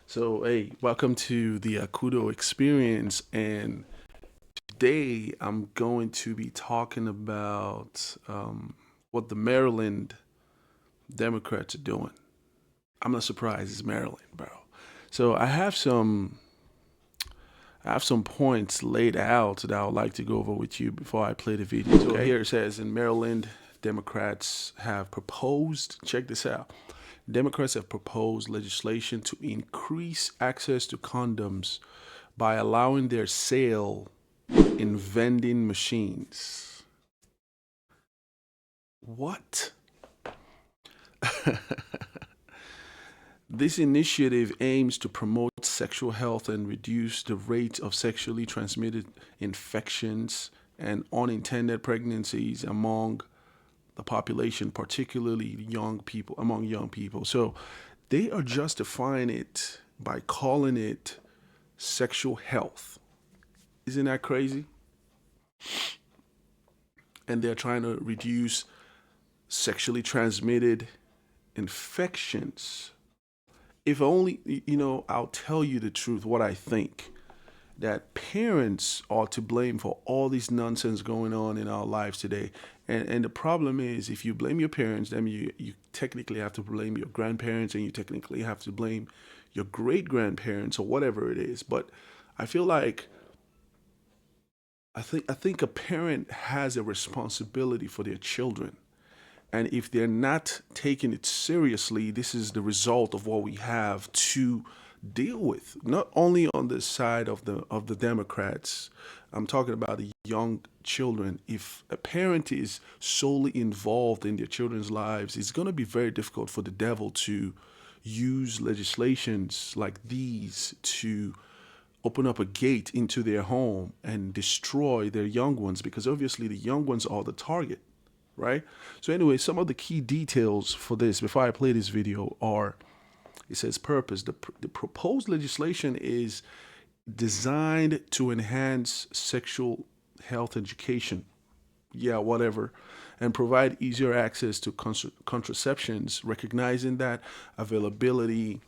So, hey, welcome to the Akudo experience. And today I'm going to be talking about what the Maryland Democrats are doing. I'm not surprised it's Maryland, bro. So I have some points laid out that I would like to go over with you before I play the video. So here it says in Maryland, Democrats have proposed, check this out. Democrats have proposed legislation to increase access to condoms by allowing their sale in vending machines. What? This initiative aims to promote sexual health and reduce the rate of sexually transmitted infections and unintended pregnancies among the population, particularly young people, among young people. So they are justifying it by calling it sexual health. Isn't that crazy? And they're trying to reduce sexually transmitted infections. If only, I'll tell you the truth, what I think. That parents are to blame for all this nonsense going on in our lives today. And the problem is, if you blame your parents, then you technically have to blame your grandparents, and you technically have to blame your great grandparents or whatever it is. But I feel like I think a parent has a responsibility for their children. And if they're not taking it seriously, this is the result of what we have to deal with. Not only on the side of the Democrats, I'm talking about the young children. If a parent is solely involved in their children's lives, it's going to be very difficult for the devil to use legislations like these to open up a gate into their home and destroy their young ones, because obviously the young ones are the target, right? So anyway, some of the key details for this before I play this video are, it says purpose. The proposed legislation is designed to enhance sexual health education, yeah, whatever, and provide easier access to contraceptions, recognizing availability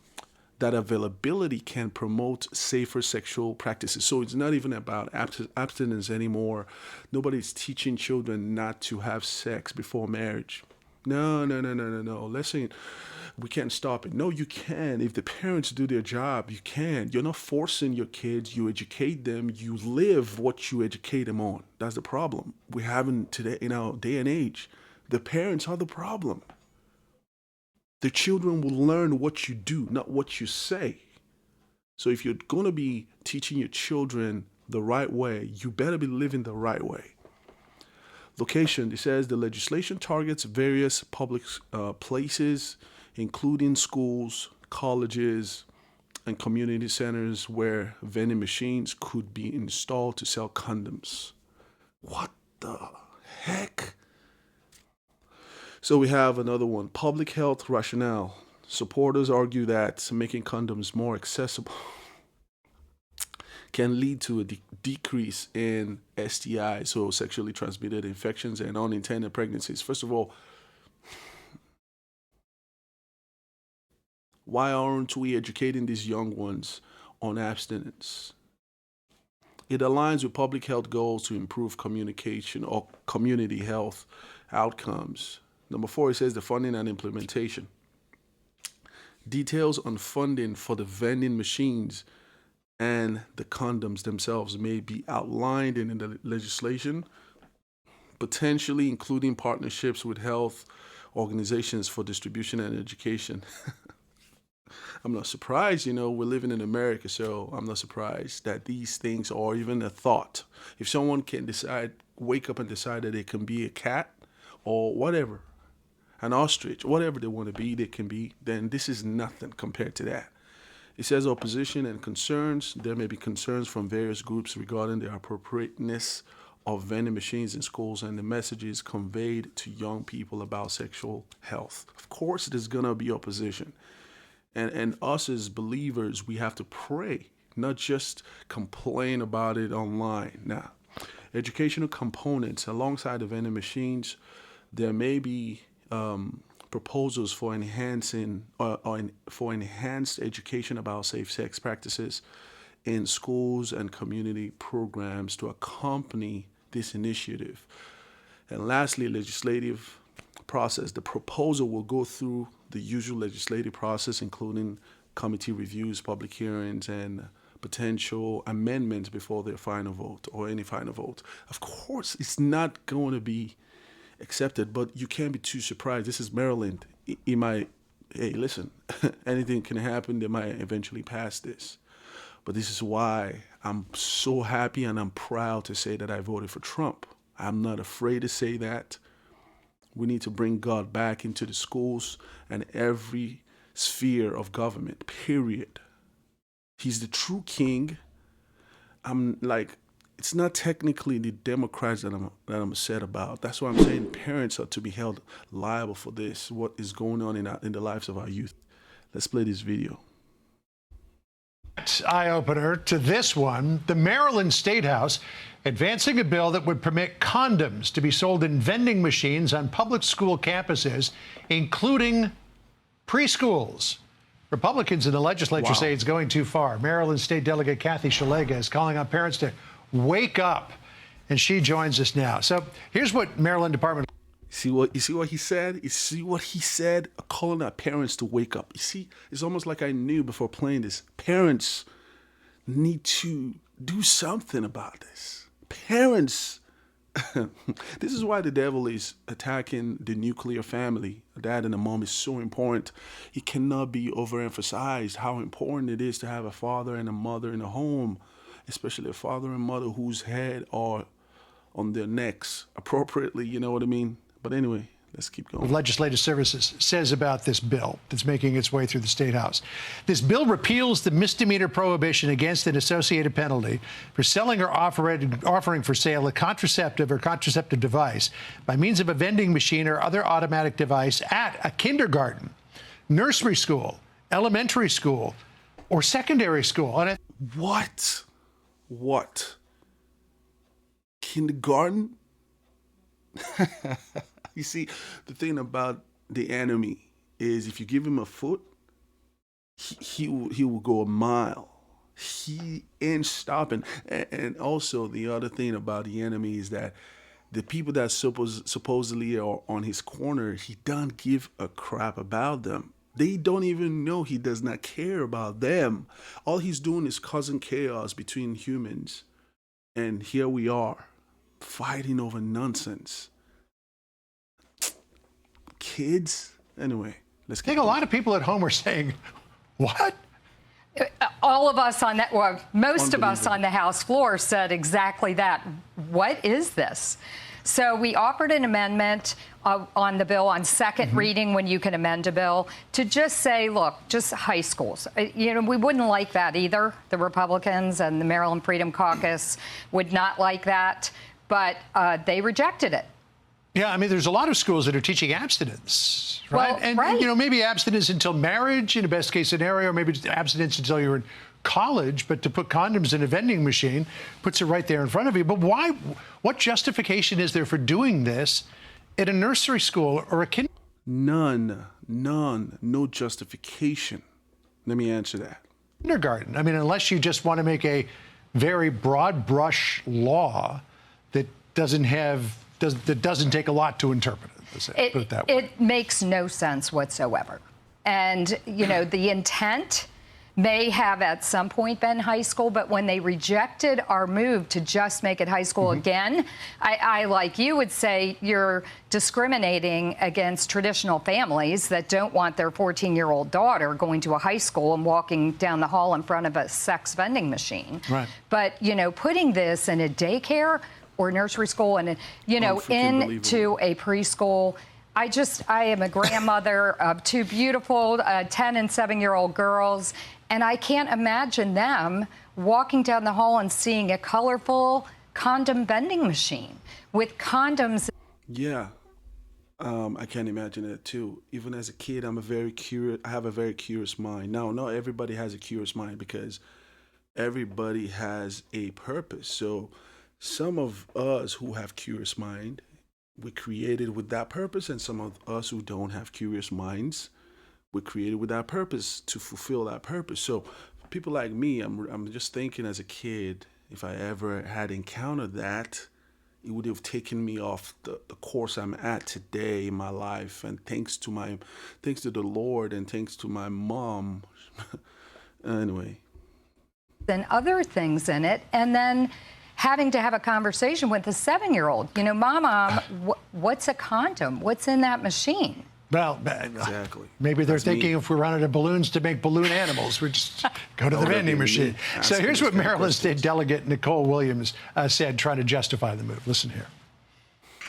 can promote safer sexual practices. So it's not even about abstinence anymore. Nobody's teaching children not to have sex before marriage. No, no, no, no, no, no. Listen, we can't stop it. No, you can. If the parents do their job, you can. You're not forcing your kids. You educate them. You live what you educate them on. That's the problem we have in today, in our day and age. The parents are the problem. The children will learn what you do, not what you say. So if you're going to be teaching your children the right way, you better be living the right way. Location, it says the legislation targets various public places, including schools, colleges, and community centers where vending machines could be installed to sell condoms. What the heck? So we have another one, public health rationale. Supporters argue that making condoms more accessible can lead to a decrease in STI, so sexually transmitted infections and unintended pregnancies. First of all, why aren't we educating these young ones on abstinence? It aligns with public health goals to improve communication or community health outcomes. Number four, it says the funding and implementation. Details on funding for the vending machines and the condoms themselves may be outlined in the legislation, potentially including partnerships with health organizations for distribution and education. I'm not surprised, we're living in America, so I'm not surprised that these things are even a thought. If someone can decide, wake up and decide that it can be a cat or whatever, an ostrich, whatever they want to be, they can be, then this is nothing compared to that. It says opposition and concerns. There may be concerns from various groups regarding the appropriateness of vending machines in schools and the messages conveyed to young people about sexual health. Of course, there's going to be opposition. And us as believers, we have to pray, not just complain about it online. Now, educational components alongside the vending machines, there may be proposals for enhancing for enhanced education about safe sex practices in schools and community programs to accompany this initiative. And lastly, legislative process. The proposal will go through the usual legislative process, including committee reviews, public hearings, and potential amendments before their final vote or any final vote. Of course, it's not going to be accepted, but you can't be too surprised. This is Maryland. It might, hey, listen, anything can happen. They might eventually pass this. But this is why I'm so happy and I'm proud to say that I voted for Trump. I'm not afraid to say that. We need to bring God back into the schools and every sphere of government, period. He's the true king. I'm like, it's not technically the Democrats that I'm upset about. That's why I'm saying parents are to be held liable for this, what is going on in the lives of our youth. Let's play this video. Eye-opener to this one, the Maryland State House advancing a bill that would permit condoms to be sold in vending machines on public school campuses, including preschools. Republicans in the legislature say it's going too far. Maryland State Delegate Kathy Shalega is calling on parents to wake up, and she joins us now. So here's what Maryland Department. You see what he said? You see what he said? Calling our parents to wake up. You see, it's almost like I knew before playing this. Parents need to do something about this. Parents, this is why the devil is attacking the nuclear family. A dad and a mom is so important. It cannot be overemphasized how important it is to have a father and a mother in a home, especially a father and mother whose head are on their necks appropriately, you know what I mean? But anyway, let's keep going. Legislative Services says about this bill that's making its way through the State House. This bill repeals the misdemeanor prohibition against an associated penalty for selling or offering for sale a contraceptive or contraceptive device by means of a vending machine or other automatic device at a kindergarten, nursery school, elementary school, or secondary school. What? Kindergarten? You see, the thing about the enemy is if you give him a foot, he will go a mile. He ain't stopping. And also the other thing about the enemy is that the people that supposedly are on his corner, he doesn't give a crap about them. They don't even know he does not care about them. All he's doing is causing chaos between humans. And here we are, fighting over nonsense. Kids? Anyway, let's get I think a lot of people at home are saying, what? All of us on that, well, most of us on the House floor said exactly that. What is this? So we offered an amendment on the bill on second reading when you can amend a bill to just say, look, just high schools. You know, we wouldn't like that either. The Republicans and the Maryland Freedom Caucus would not like that, but they rejected it. Yeah, I mean, there's a lot of schools that are teaching abstinence, right? Well, right. You know, maybe abstinence until marriage in a best case scenario, or maybe abstinence until you're in college, but to put condoms in a vending machine puts it right there in front of you. But why? What justification is there for doing this at a nursery school or a None, no justification. Let me answer that. Kindergarten. I mean, unless you just want to make a very broad brush law that doesn't take a lot to interpret it. Put it that way. It makes no sense whatsoever. And, you know, the intent may have at some point been high school, but when they rejected our move to just make it high school again, I, like you, would say you're discriminating against traditional families that don't want their 14-year-old daughter going to a high school and walking down the hall in front of a sex vending machine. Right. But, you know, putting this in a daycare or nursery school and, you know, into a preschool. I am a grandmother of two beautiful 10 and 7-year-old girls, and I can't imagine them walking down the hall and seeing a colorful condom vending machine with condoms. Yeah, I can't imagine it too. Even as a kid, I have a very curious mind. Now, not everybody has a curious mind because everybody has a purpose. So some of us who have curious mind, we're created with that purpose, and some of us who don't have curious minds, we're created with that purpose to fulfill that purpose. So people like me, I'm just thinking as a kid, if I ever had encountered that, it would have taken me off the course I'm at today in my life. And thanks to the Lord and thanks to my mom. Anyway. And other things in it, and then having to have a conversation with a 7-year-old. You know, Mom, what's a condom? What's in that machine? Well, exactly. Maybe they're That's thinking me. if we run out of balloons to make balloon animals, we just go to the vending machine. So here's what Maryland State Delegate Nicole Williams said, trying to justify the move. Listen here.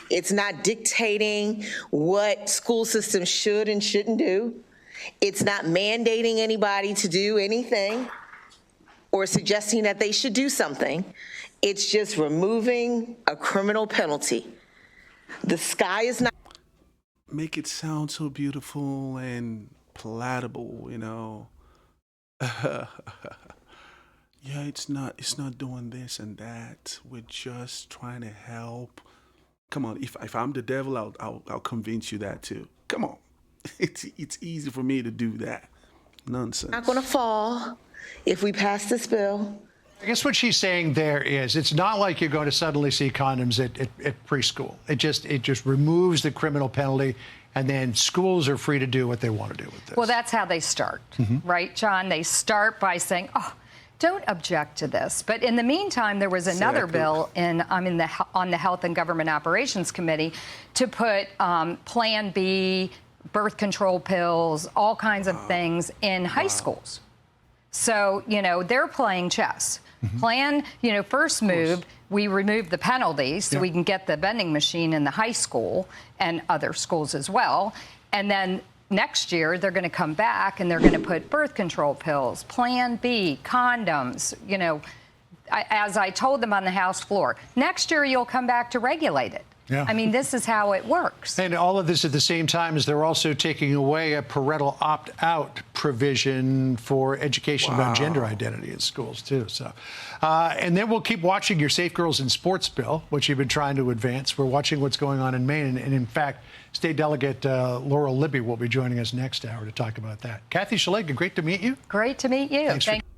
It's not dictating what school systems should and shouldn't do. It's not mandating anybody to do anything or suggesting that they should do something. It's just removing a criminal penalty. The sky is not. Make it sound so beautiful and palatable, you know. Yeah, it's not doing this and that. We're just trying to help. Come on, if I'm the devil, I'll convince you that too. Come on. It's easy for me to do that. Nonsense. Not going to fall if we pass this bill. I guess what she's saying there is it's not like you're going to suddenly see condoms at preschool. It just removes the criminal penalty, and then schools are free to do what they want to do with this. Well, that's how they start, right, John? They start by saying, oh, don't object to this. But in the meantime, there was another bill on the Health and Government Operations Committee to put Plan B, birth control pills, all kinds of things in high schools. So, you know, they're playing chess. Plan, you know, first move, we removed the penalties so we can get the vending machine in the high school and other schools as well. And then next year, they're going to come back and they're going to put birth control pills, Plan B, condoms, you know, as I told them on the House floor, next year you'll come back to regulate it. Yeah. I mean, this is how it works. And all of this at the same time as they're also taking away a parental opt-out provision for education about gender identity in schools, too. So, and then we'll keep watching your Safe Girls in Sports bill, which you've been trying to advance. We're watching what's going on in Maine. And in fact, State Delegate Laurel Libby will be joining us next hour to talk about that. Kathy Szeliga, great to meet you. Great to meet you. Thanks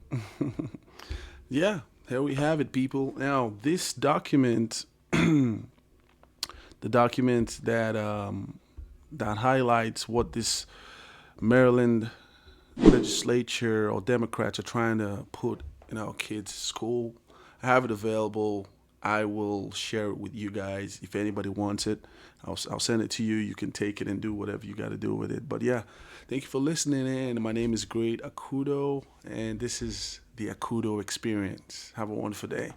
Yeah, there we have it, people. Now, this document... the document that highlights what this Maryland legislature or Democrats are trying to put in our kids' school. I have it available. I will share it with you guys. If anybody wants it, I'll send it to you. You can take it and do whatever you got to do with it. But yeah, thank you for listening in. My name is Great Akudo, and this is the Akudo Experience. Have a wonderful day.